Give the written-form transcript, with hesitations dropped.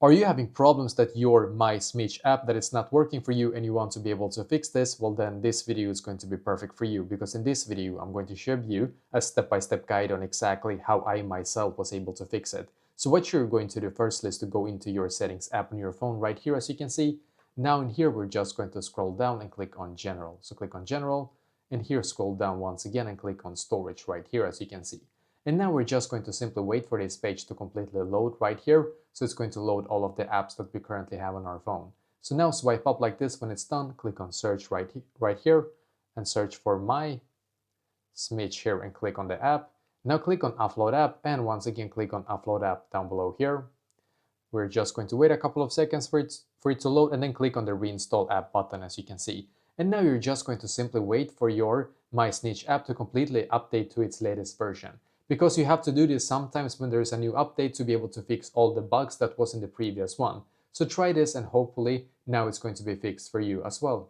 Are you having problems that your My Smitch app that it's not working for you and you want to be able to fix this? Well, then this video is going to be perfect for you, because in this video I'm going to show you a step-by-step guide on exactly how I myself was able to fix it. So what you're going to do firstly is to go into your settings app on your phone right here, as you can see. Now in here we're just going to scroll down and click on General. So click on General, and here scroll down once again and click on Storage right here, as you can see. And now we're just going to simply wait for this page to completely load right here. So it's going to load all of the apps that we currently have on our phone. So now swipe up like this. When it's done, click on search right here and search for My Smitch here and click on the app. Now click on Upload App, and once again click on Upload App down below here. We're just going to wait a couple of seconds for it to load, and then click on the Reinstall App button, as you can see. And now you're just going to simply wait for your My Smitch app to completely update to its latest version, because you have to do this sometimes when there's a new update to be able to fix all the bugs that was in the previous one. So try this, and hopefully now it's going to be fixed for you as well.